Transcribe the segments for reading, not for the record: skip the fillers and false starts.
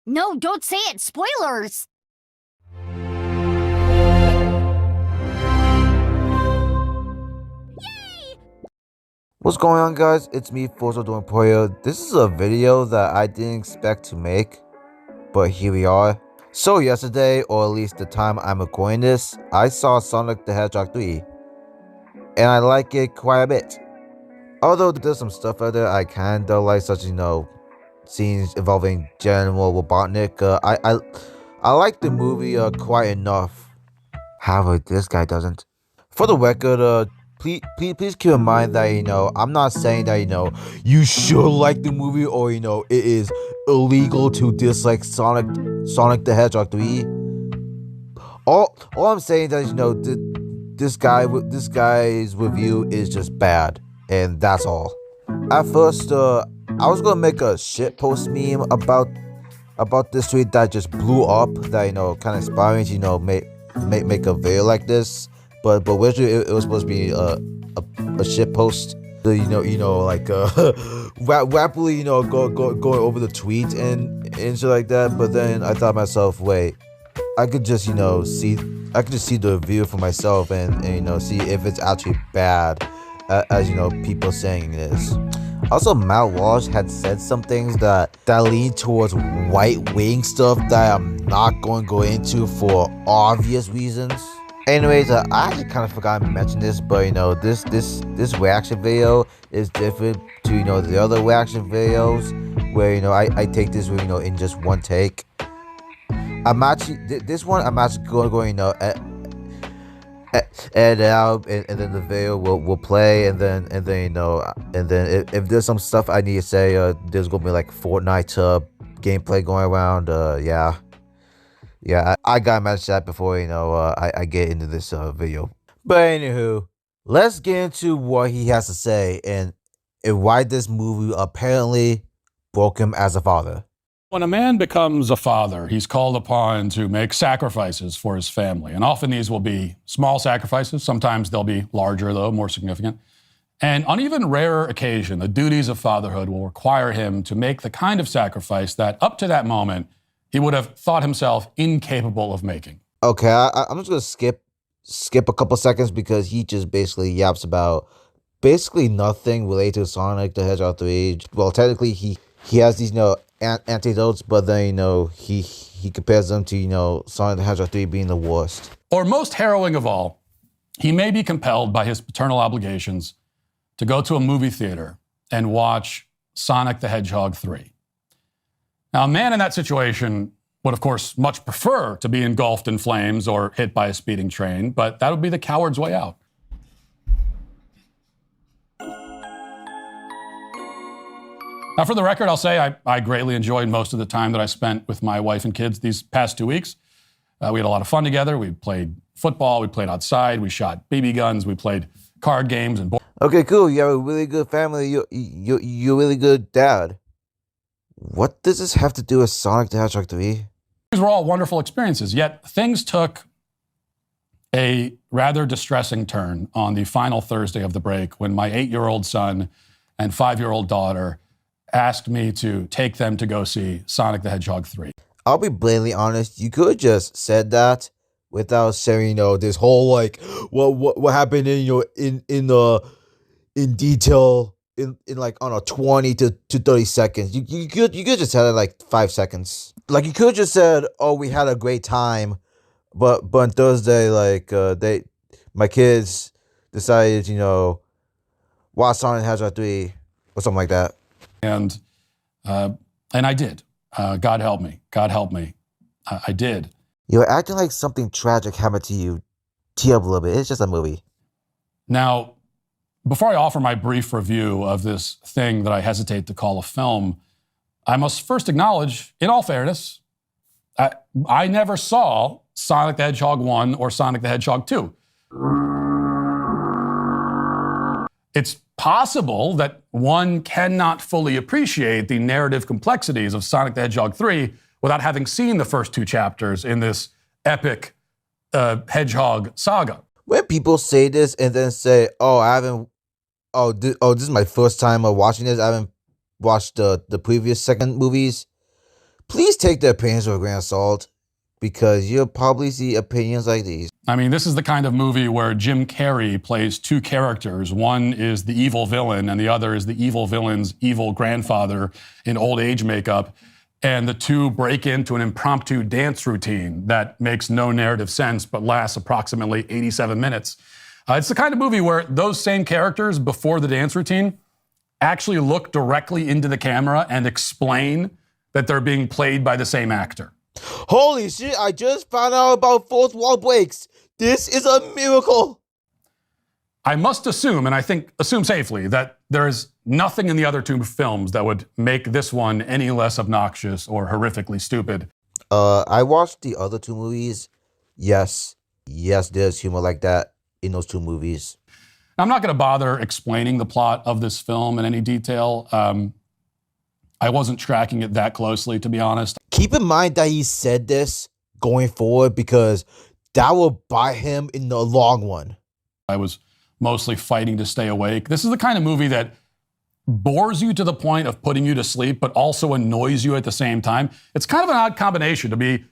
No, don't say it! Spoilers! What's going on, guys? It's me, Forza doing Poyo. This is a video that I didn't expect to make, but here we are. So yesterday, or at least the time I'm recording this, I saw Sonic the Hedgehog 3, and I like it quite a bit. Although there's some stuff out there I kinda like, such as, scenes involving General Robotnik. I like the movie quite enough. However, this guy doesn't. For the record, please keep in mind that, I'm not saying that, you should like the movie, or, it is illegal to dislike Sonic the Hedgehog 3. All I'm saying that, this guy's review is just bad, and that's all. At first, I was gonna make a shitpost meme about this tweet that just blew up, that, kind of inspiring to, make a video like this. But originally it was supposed to be a shit post. Like rapidly, going over the tweet and shit like that. But then I thought to myself, wait, I could just see the review for myself and see if it's actually bad as people saying it is. Also, Matt Walsh had said some things that lean towards right-wing stuff that I'm not going to go into for obvious reasons. Anyways, I actually kind of forgot to mention this, but this reaction video is different to the other reaction videos where I take this in just one take. I'm actually going edit out, and then the video will play, and then if there's some stuff I need to say, there's gonna be like Fortnite gameplay going around. Yeah, I gotta mention that before I get into this video. But anywho, let's get into what he has to say and why this movie apparently broke him as a father. When a man becomes a father, he's called upon to make sacrifices for his family. And often these will be small sacrifices. Sometimes they'll be larger, though, more significant. And on even rarer occasion, the duties of fatherhood will require him to make the kind of sacrifice that, up to that moment, he would have thought himself incapable of making. Okay, I'm just going to skip a couple seconds because he just basically yaps about basically nothing related to Sonic the Hedgehog 3. Well, technically, he has these, antidotes, but then, he compares them to, Sonic the Hedgehog 3 being the worst. Or most harrowing of all, he may be compelled by his paternal obligations to go to a movie theater and watch Sonic the Hedgehog 3. Now, a man in that situation would, of course, much prefer to be engulfed in flames or hit by a speeding train, but that would be the coward's way out. Now, for the record, I'll say I greatly enjoyed most of the time that I spent with my wife and kids these past 2 weeks. We had a lot of fun together. We played football, we played outside, we shot BB guns, we played card games and Okay, cool. You have a really good family. You're a really good dad. What does this have to do with Sonic the Hedgehog 3? These were all wonderful experiences, yet things took a rather distressing turn on the final Thursday of the break when my 8-year-old son and 5-year-old daughter asked me to take them to go see Sonic the Hedgehog 3. I'll be blatantly honest, you could have just said that without sharing, this whole what happened in detail in like, I don't know, 20 to 30 seconds. You could just said it like 5 seconds. Like, you could have just said, oh, we had a great time, but on Thursday, my kids decided, watch Sonic the Hedgehog 3 or something like that. And I did. God help me. God help me. I did. You're acting like something tragic happened to you. Tee up a little bit. It's just a movie. Now, before I offer my brief review of this thing that I hesitate to call a film, I must first acknowledge, in all fairness, I never saw Sonic the Hedgehog 1 or Sonic the Hedgehog 2. It's possible that one cannot fully appreciate the narrative complexities of Sonic the Hedgehog 3 without having seen the first 2 chapters in this epic Hedgehog saga. When people say this and then say, this is my first time watching this, I haven't watched the previous second movies, Please take the opinions with a grain of salt, because you'll probably see opinions like these. I mean, this is the kind of movie where Jim Carrey plays two characters. One is the evil villain, and the other is the evil villain's evil grandfather in old age makeup. And the two break into an impromptu dance routine that makes no narrative sense but lasts approximately 87 minutes. It's the kind of movie where those same characters before the dance routine actually look directly into the camera and explain that they're being played by the same actor. Holy shit, I just found out about fourth wall breaks. This is a miracle. I must assume, and I think assume safely, that there is nothing in the other two films that would make this one any less obnoxious or horrifically stupid. I watched the other two movies. Yes, there's humor like that in those two movies. I'm not going to bother explaining the plot of this film in any detail. I wasn't tracking it that closely, to be honest. Keep in mind that he said this going forward because that will bite him in the long run. I was mostly fighting to stay awake. This is the kind of movie that bores you to the point of putting you to sleep, but also annoys you at the same time. It's kind of an odd combination to be.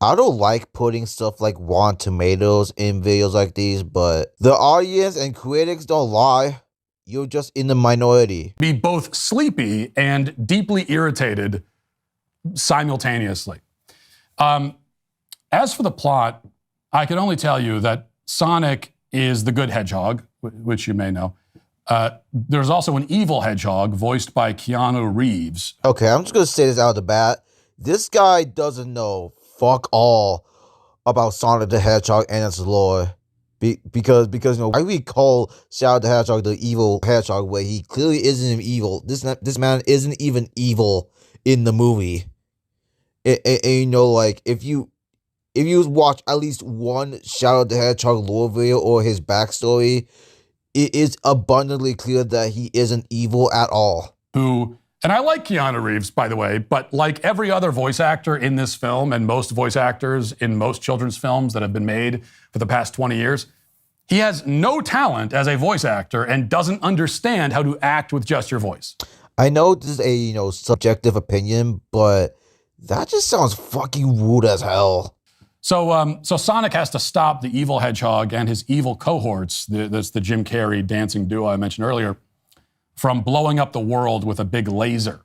I don't like putting stuff like Rotten Tomatoes in videos like these, but the audience and critics don't lie. You're just in the minority. Be both sleepy and deeply irritated simultaneously. As for the plot, I can only tell you that Sonic is the good hedgehog, which you may know. There's also an evil hedgehog voiced by Keanu Reeves. Okay, I'm just going to say this out of the bat. This guy doesn't know fuck all about Sonic the Hedgehog and its lore. Because you know, why we call Shadow the Hedgehog the evil hedgehog where he clearly isn't evil. This man isn't even evil in the movie. And you know, like if you watch at least one Shadow the Hedgehog lore video or his backstory, it is abundantly clear that he isn't evil at all. And I like Keanu Reeves, by the way, but like every other voice actor in this film and most voice actors in most children's films that have been made for the past 20 years, he has no talent as a voice actor and doesn't understand how to act with just your voice. I know this is a, subjective opinion, but that just sounds fucking rude as hell. So Sonic has to stop the evil hedgehog and his evil cohorts, that's the Jim Carrey dancing duo I mentioned earlier, from blowing up the world with a big laser.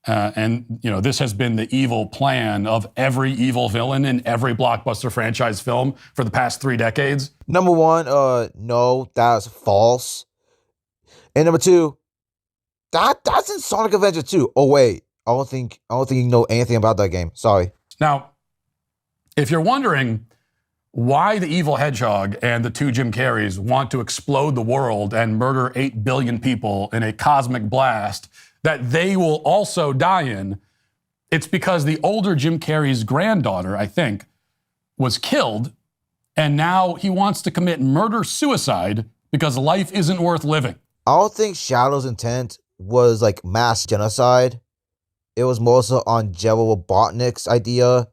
And this has been the evil plan of every evil villain in every blockbuster franchise film for the past 3 decades. Number one, no, that's false. And number two, that's in Sonic Adventure 2. Oh wait, I don't think you know anything about that game. Sorry. Now, if you're wondering why the evil hedgehog and the two Jim Carreys want to explode the world and murder 8 billion people in a cosmic blast that they will also die in, it's because the older Jim Carrey's granddaughter, I think, was killed, and now he wants to commit murder-suicide because life isn't worth living. I don't think Shadow's intent was like mass genocide. It was more so on General Robotnik's idea.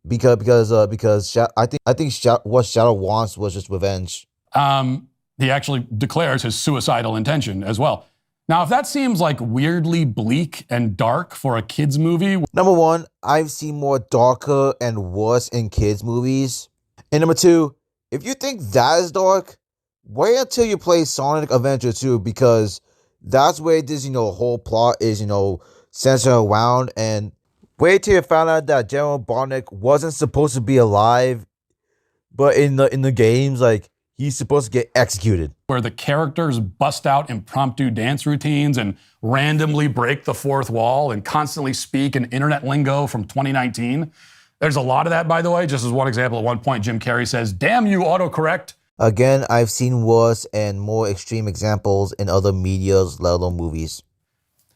Because I think what Shadow wants was just revenge. He actually declares his suicidal intention as well. Now, if that seems like weirdly bleak and dark for a kids movie, number one, I've seen more darker and worse in kids movies. And number two, if you think that is dark, wait until you play Sonic Adventure 2, because that's where this whole plot is centered around. And wait till you found out that General Robotnik wasn't supposed to be alive, but in the games, like, he's supposed to get executed. Where the characters bust out impromptu dance routines and randomly break the fourth wall and constantly speak in internet lingo from 2019. There's a lot of that, by the way. Just as one example, at one point, Jim Carrey says, "Damn you, autocorrect." Again, I've seen worse and more extreme examples in other medias, let alone movies.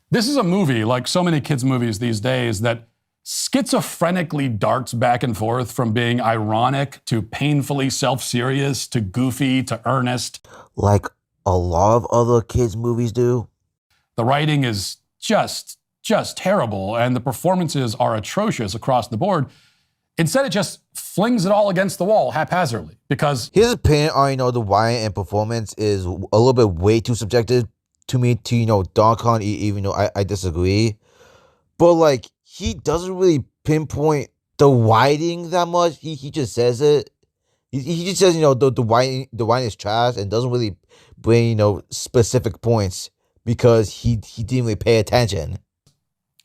This is a movie, like so many kids' movies these days, that schizophrenically darts back and forth from being ironic to painfully self-serious to goofy to earnest. Like a lot of other kids' movies do. The writing is just terrible, and the performances are atrocious across the board. Instead, it just flings it all against the wall haphazardly because his opinion on the writing and performance is a little bit way too subjective to me to dunk on, even though I disagree. But like, he doesn't really pinpoint the writing that much. He just says it. He just says, the writing is trash and doesn't really bring, specific points because he didn't really pay attention.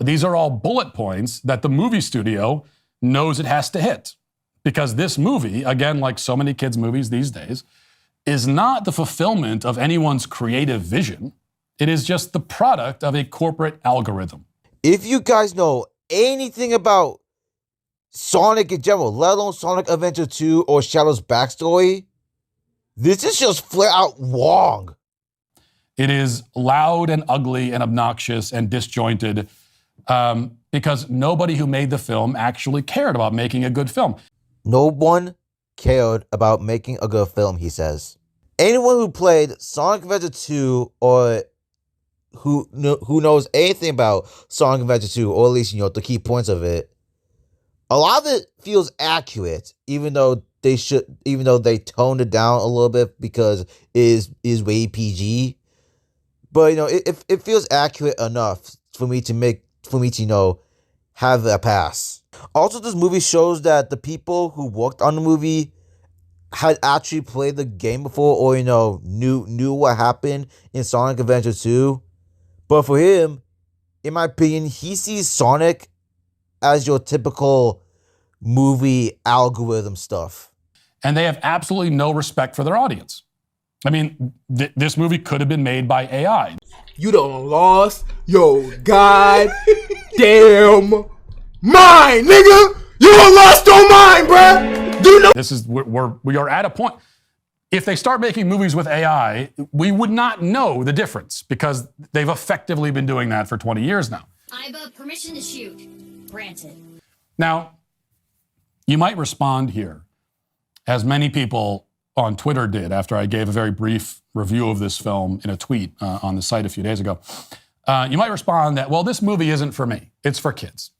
These are all bullet points that the movie studio knows it has to hit. Because this movie, again, like so many kids' movies these days, is not the fulfillment of anyone's creative vision. It is just the product of a corporate algorithm. If you guys know anything about Sonic in general, let alone Sonic Adventure 2 or Shadow's backstory, this is just flat out wrong. It is loud and ugly and obnoxious and disjointed because nobody who made the film actually cared about making a good film. No one cared about making a good film, he says. Anyone who played Sonic Adventure 2 or who knows anything about Sonic Adventure 2, or at least, the key points of it, a lot of it feels accurate, even though they toned it down a little bit because it is way PG. But it feels accurate enough for me to have a pass. Also, this movie shows that the people who worked on the movie had actually played the game before, or knew what happened in Sonic Adventure 2. But for him, in my opinion, he sees Sonic as your typical movie algorithm stuff. And they have absolutely no respect for their audience. I mean, this movie could have been made by AI. You done lost your goddamn mind, nigga! You done lost your mind, bruh! Do you know? We are at a point. If they start making movies with AI, we would not know the difference because they've effectively been doing that for 20 years now. I've permission to shoot. Granted. Now, you might respond here, as many people on Twitter did after I gave a very brief review of this film in a tweet on the site a few days ago. You might respond that, well, this movie isn't for me. It's for kids.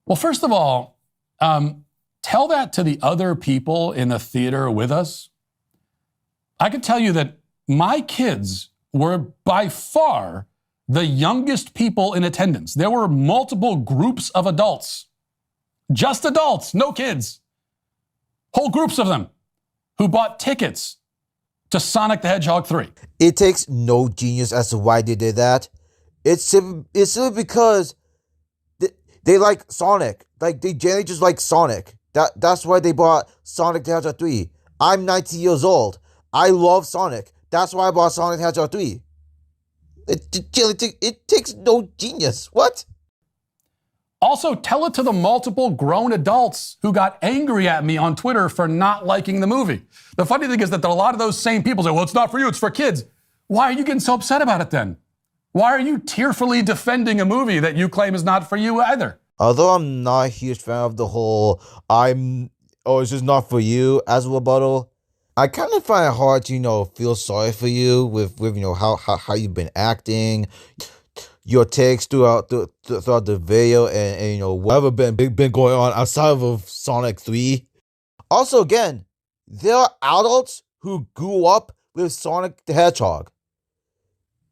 Well, first of all, tell that to the other people in the theater with us. I can tell you that my kids were by far the youngest people in attendance. There were multiple groups of adults, just adults, no kids, whole groups of them who bought tickets to Sonic the Hedgehog 3. It takes no genius as to why they did that. It's simply because they like Sonic. Like, they generally just like Sonic. That's why they bought Sonic the Hedgehog 3. I'm 19 years old. I love Sonic. That's why I bought Sonic the Hedgehog 3. It takes no genius. What? Also, tell it to the multiple grown adults who got angry at me on Twitter for not liking the movie. The funny thing is that a lot of those same people say, well, it's not for you, it's for kids. Why are you getting so upset about it then? Why are you tearfully defending a movie that you claim is not for you either? Although I'm not a huge fan of the whole, it's just not for you as a rebuttal, I kind of find it hard to, feel sorry for you with how you've been acting, your takes throughout the video, and whatever been going on outside of Sonic 3. Also, again, there are adults who grew up with Sonic the Hedgehog,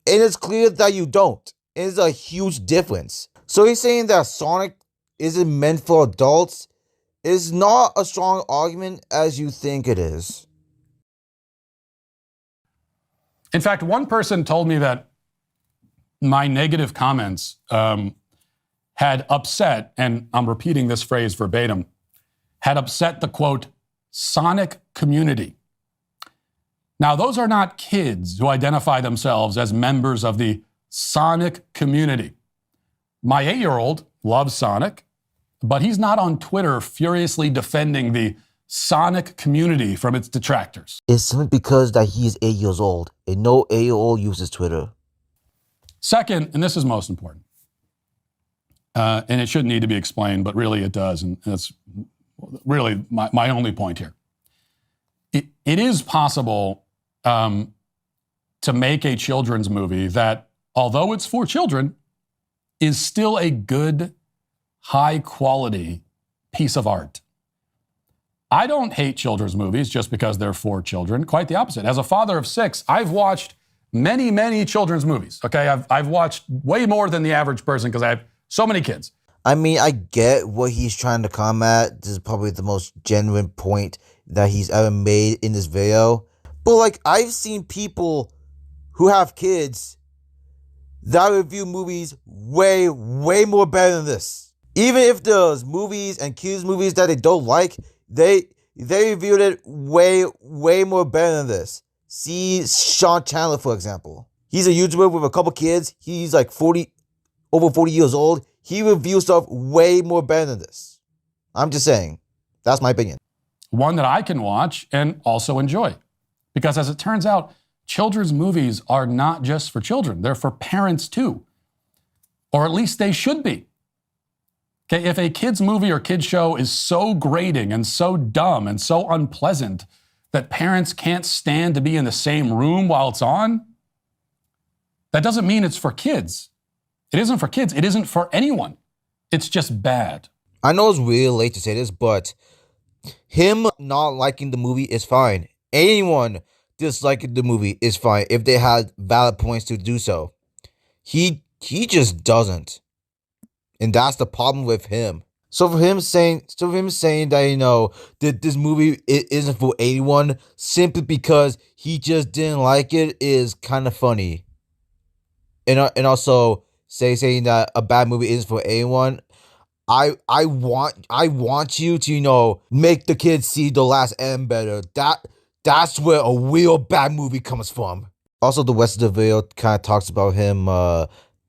and it's clear that you don't. It's a huge difference. So he's saying that Sonic isn't meant for adults is not a strong argument as you think it is. In fact, one person told me that my negative comments had upset, and I'm repeating this phrase verbatim, had upset the, quote, Sonic community. Now, those are not kids who identify themselves as members of the Sonic community. My 8-year-old loves Sonic, but he's not on Twitter furiously defending the Sonic community from its detractors. It's simply because that he is 8 years old, and no 8-year-old uses Twitter. Second, and this is most important, and it shouldn't need to be explained, but really it does, and that's really my only point here. It is possible to make a children's movie that, although it's for children, is still a good, high-quality piece of art. I don't hate children's movies just because they're for children. Quite the opposite. As a father of 6, I've watched many, many children's movies. Okay, I've watched way more than the average person because I have so many kids. I mean, I get what he's trying to come at. This is probably the most genuine point that he's ever made in this video. But like, I've seen people who have kids that review movies way more better than this. Even if there's movies and kids movies that they don't like, they reviewed it way more better than this. See Sean Chandler, for example. He's a YouTuber with a couple kids. He's like over 40 years old. He reviews stuff way more better than this. I'm just saying. That's my opinion. One that I can watch and also enjoy. Because as it turns out, children's movies are not just for children. They're for parents too. Or at least they should be. Okay, if a kid's movie or kid's show is so grating and so dumb and so unpleasant that parents can't stand to be in the same room while it's on, that doesn't mean it's for kids. It isn't for kids. It isn't for anyone. It's just bad. I know it's really late to say this, but him not liking the movie is fine. Anyone disliking the movie is fine if they had valid points to do so. He just doesn't. And that's the problem with him. So for him saying that, you know, that this movie isn't for anyone simply because he just didn't like it is kind of funny. And also saying that a bad movie isn't for anyone. I want you to, you know, make the kids see The Last End better. That's where a real bad movie comes from. Also, the rest of the video kind of talks about him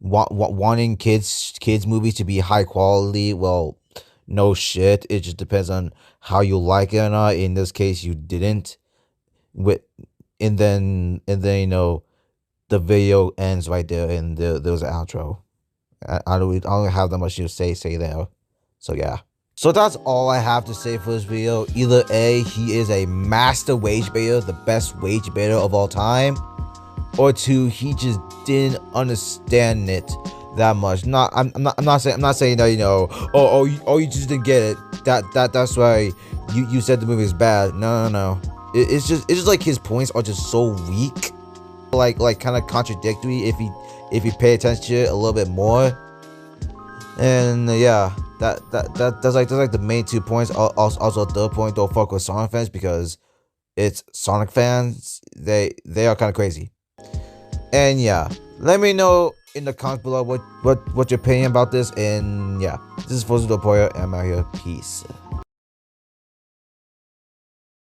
wanting kids movies to be high quality. Well, no shit. It just depends on how you like it or not. In this case, you didn't. And then you know, the video ends right there, and there's an outro. I don't have that much to say there. So yeah. So that's all I have to say for this video. Either A, he is a master wage baiter, the best wage baiter of all time, or 2, he just didn't understand it that much. I'm not saying that, you know, you just didn't get it. That's why you said the movie is bad. No. It's just like his points are just so weak, like kind of contradictory if you pay attention to it a little bit more. And yeah, that's like the main 2 points. Also, third point, don't fuck with Sonic fans, because it's Sonic fans. They are kind of crazy. And yeah, let me know in the comments below what your opinion about this. And yeah, this is Forza Dopoyo, and I'm out here. Peace.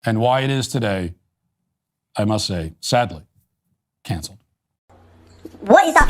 And why it is today, I must say, sadly, canceled. What is up?